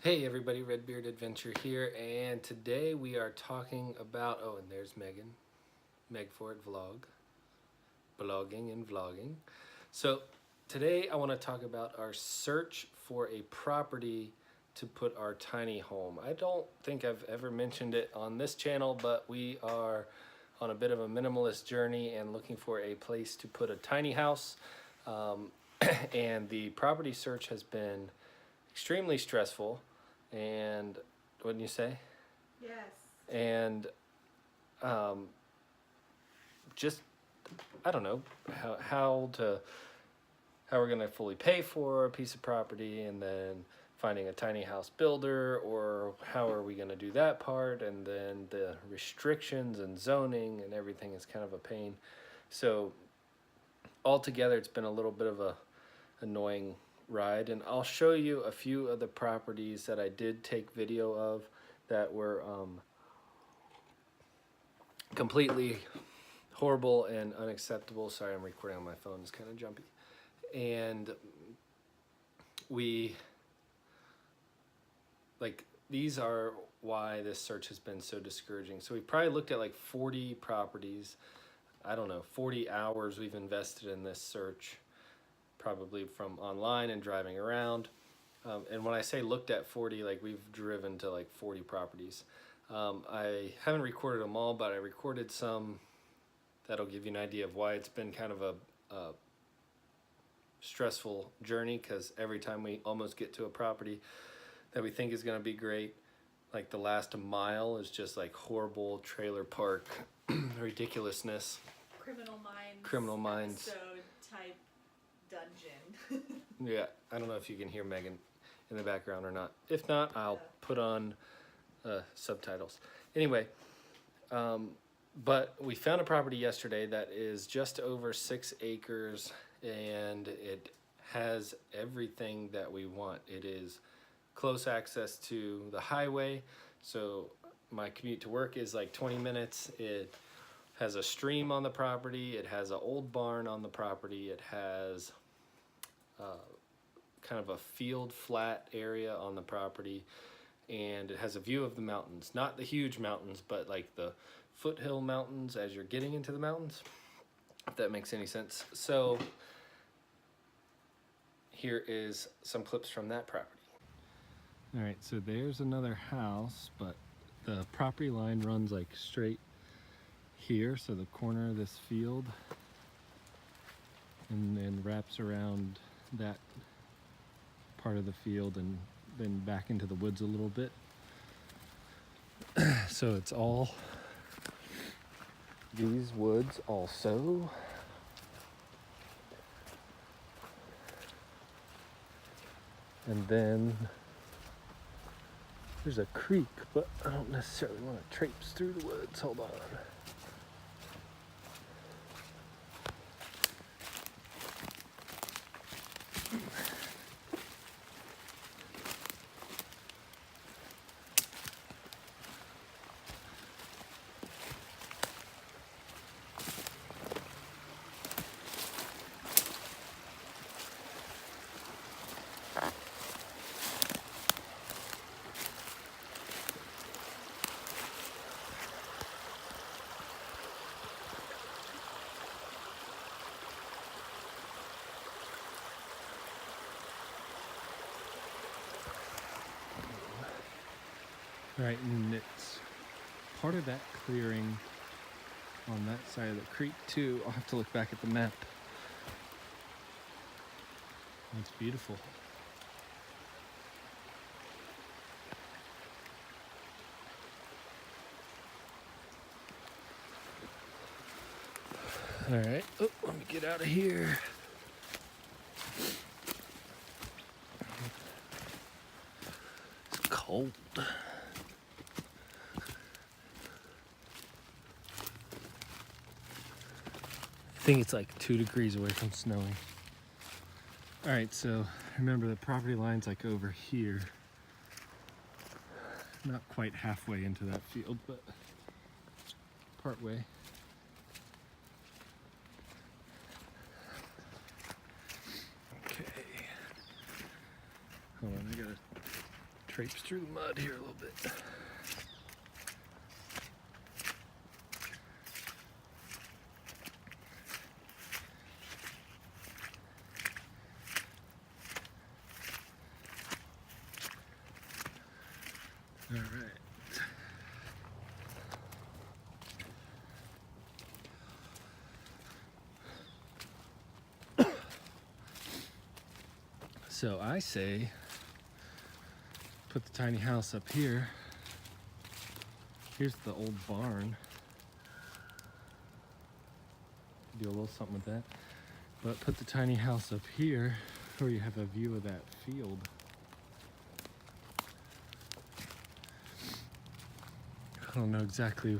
Hey everybody, Redbeard Adventure here, and today we are talking about, oh, and there's Megan, Meg for it vlog, blogging and vlogging. So today I want to talk about our search for a property to put our tiny home. I don't think I've ever mentioned it on this channel, but we are on a bit of a minimalist journey and looking for a place to put a tiny house. And the property search has been extremely stressful. And wouldn't you say? Yes. And just I don't know how we're gonna fully pay for a piece of property, and then finding a tiny house builder, or how are we gonna do that part, and then the restrictions and zoning and everything is kind of a pain. So altogether, it's been a little bit of a annoying ride, and I'll show you a few of the properties that I did take video of that were completely horrible and unacceptable. Sorry, I'm recording on my phone, it's kind of jumpy. And these are why this search has been so discouraging. So we probably looked at like 40 properties. I don't know, 40 hours we've invested in this search, probably from online and driving around. And when I say looked at 40, like we've driven to like 40 properties. I haven't recorded them all, but I recorded some that'll give you an idea of why it's been kind of a stressful journey, because every time we almost get to a property that we think is going to be great, like the last mile is just like horrible trailer park ridiculousness. Criminal Minds Episode type dungeon. Yeah, I don't know if you can hear Megan in the background or not. If not, I'll put on subtitles. Anyway, but we found a property yesterday that is just over 6 acres, and it has everything that we want. It is close access to the highway, so my commute to work is like 20 minutes. It has a stream on the property. It has an old barn on the property. It has kind of a field flat area on the property, and it has a view of the mountains, not the huge mountains, but like the foothill mountains as you're getting into the mountains, if that makes any sense. So here is some clips from that property. All right, so there's another house, but the property line runs like straight here, so the corner of this field, and then wraps around that part of the field and then back into the woods a little bit. So it's all these woods also. And then there's a creek, but I don't necessarily want to traipse through the woods. Hold on. All right, and it's part of that clearing on that side of the creek too. I'll have to look back at the map. It's beautiful. All right, oh, let me get out of here. It's cold. I think it's like 2 degrees away from snowing. All right, so remember the property line's like over here. Not quite halfway into that field, but part way. Okay. Hold on, I gotta traipse through the mud here a little bit. All right. So I say, put the tiny house up here. Here's the old barn. Do a little something with that. But put the tiny house up here where you have a view of that field. I don't know exactly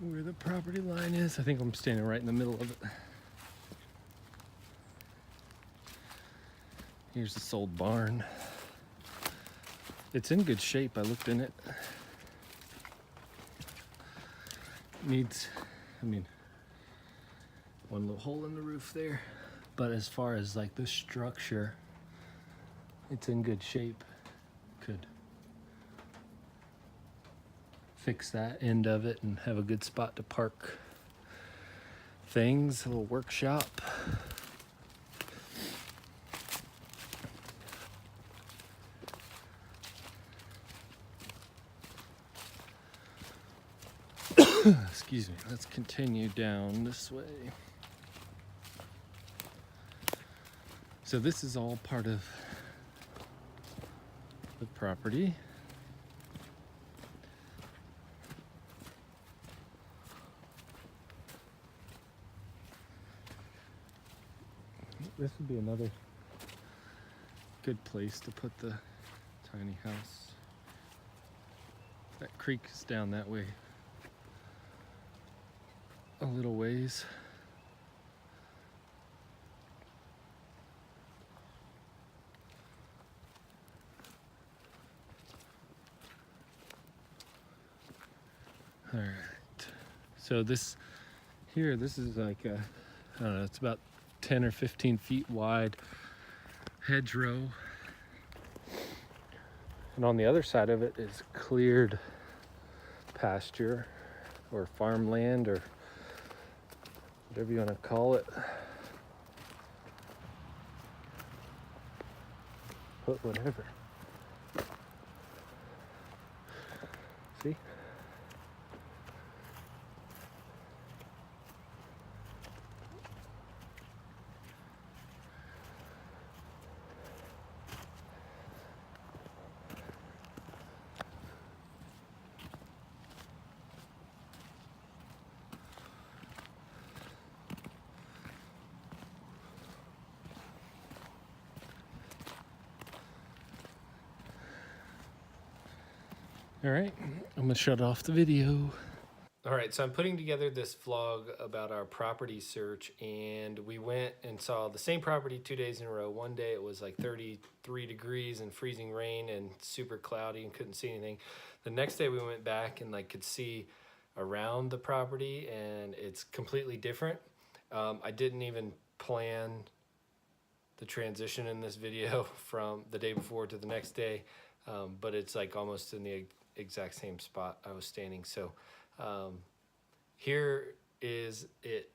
where the property line is. I think I'm standing right in the middle of it. Here's this old barn. It's in good shape. I looked in it. Needs, one little hole in the roof there. But as far as like the structure, it's in good shape. Could fix that end of it and have a good spot to park things, a little workshop. Excuse me, let's continue down this way. So this is all part of the property. This would be another good place to put the tiny house. That creek is down that way a little ways. All right. So this is like a, I don't know, it's about 10 or 15 feet wide hedgerow. And on the other side of it is cleared pasture or farmland or whatever you want to call it. Put whatever. See? All right, I'm gonna shut off the video. All right, so I'm putting together this vlog about our property search, and we went and saw the same property 2 days in a row. One day it was like 33 degrees and freezing rain and super cloudy and couldn't see anything. The next day we went back and like could see around the property, and it's completely different. I didn't even plan the transition in this video from the day before to the next day, but it's like almost in the exact same spot I was standing. So here is it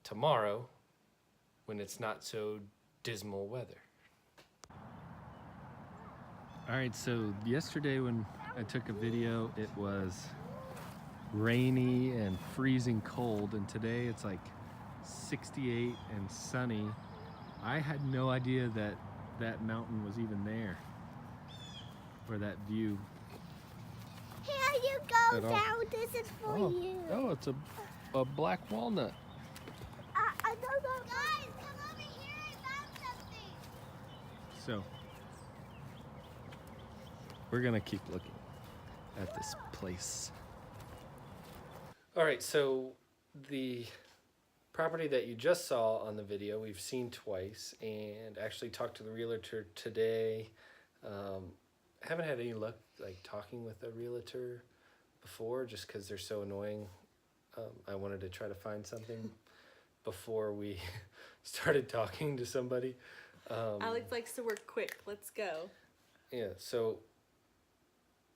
tomorrow when it's not so dismal weather. All right, so yesterday when I took a video, it was rainy and freezing cold, and today it's like 68 and sunny. I had no idea that that mountain was even there, or that view. Here you go down. This is for you. Oh, it's a black walnut. I don't know. Guys, come over here. I found something. So we're gonna keep looking at this place. All right, so the property that you just saw on the video, we've seen twice, and actually talked to the realtor today. Haven't had any luck like talking with a realtor before, just because they're so annoying. I wanted to try to find something before we started talking to somebody. Alex likes to work quick. Let's go. Yeah, so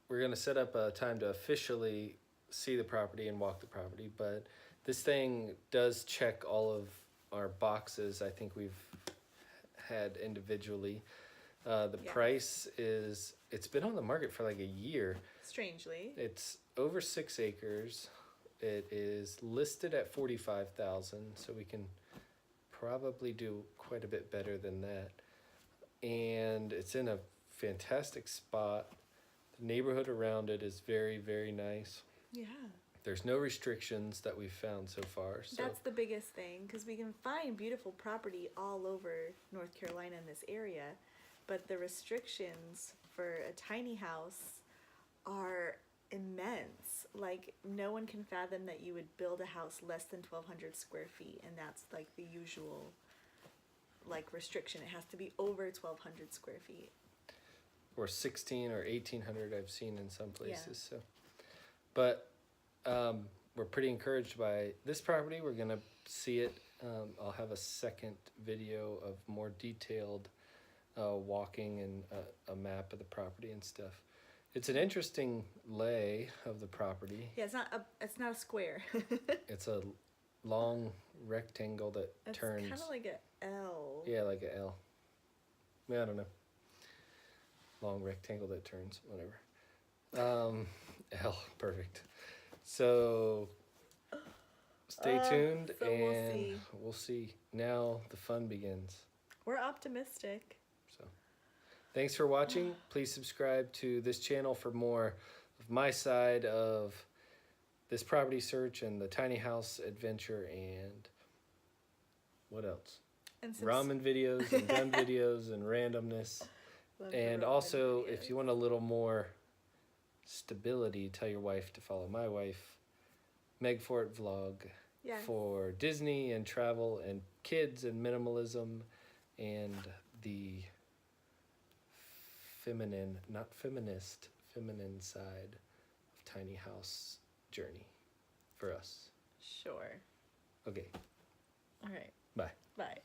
we're gonna set up a time to officially see the property and walk the property, but this thing does check all of our boxes. I think we've had individually. The Yeah. price is, it's been on the market for like a year. Strangely. It's over 6 acres. It is listed at 45,000, so we can probably do quite a bit better than that. And it's in a fantastic spot. The neighborhood around it is very, very nice. Yeah. There's no restrictions that we've found so far. So That's the biggest thing, because we can find beautiful property all over North Carolina in this area, but the restrictions for a tiny house are immense. Like, no one can fathom that you would build a house less than 1,200 square feet, and that's like the usual like restriction. It has to be over 1,200 square feet. or 16 or 1800 I've seen in some places. Yeah. So, but we're pretty encouraged by this property. We're gonna see it. I'll have a second video of more detailed walking and a map of the property and stuff. It's an interesting lay of the property. Yeah, it's not a square. It's a long rectangle that It's turns. kind of like a L. Yeah, like a L. Yeah, I don't know. Long rectangle that turns, whatever. L, perfect. So stay tuned, so we'll and see. we'll see. Now the fun begins. We're optimistic. So thanks for watching. Please subscribe to this channel for more of my side of this property search and the tiny house adventure, and what else? And Ramen videos and gun videos and randomness. Love the And ramen also, videos. if you want a little more stability, tell your wife to follow my wife, Meg Fort Vlog, Yes. for Disney and travel and kids and minimalism and the feminine, not feminist, feminine side of tiny house journey for us. Sure. Okay, All right. bye. Bye.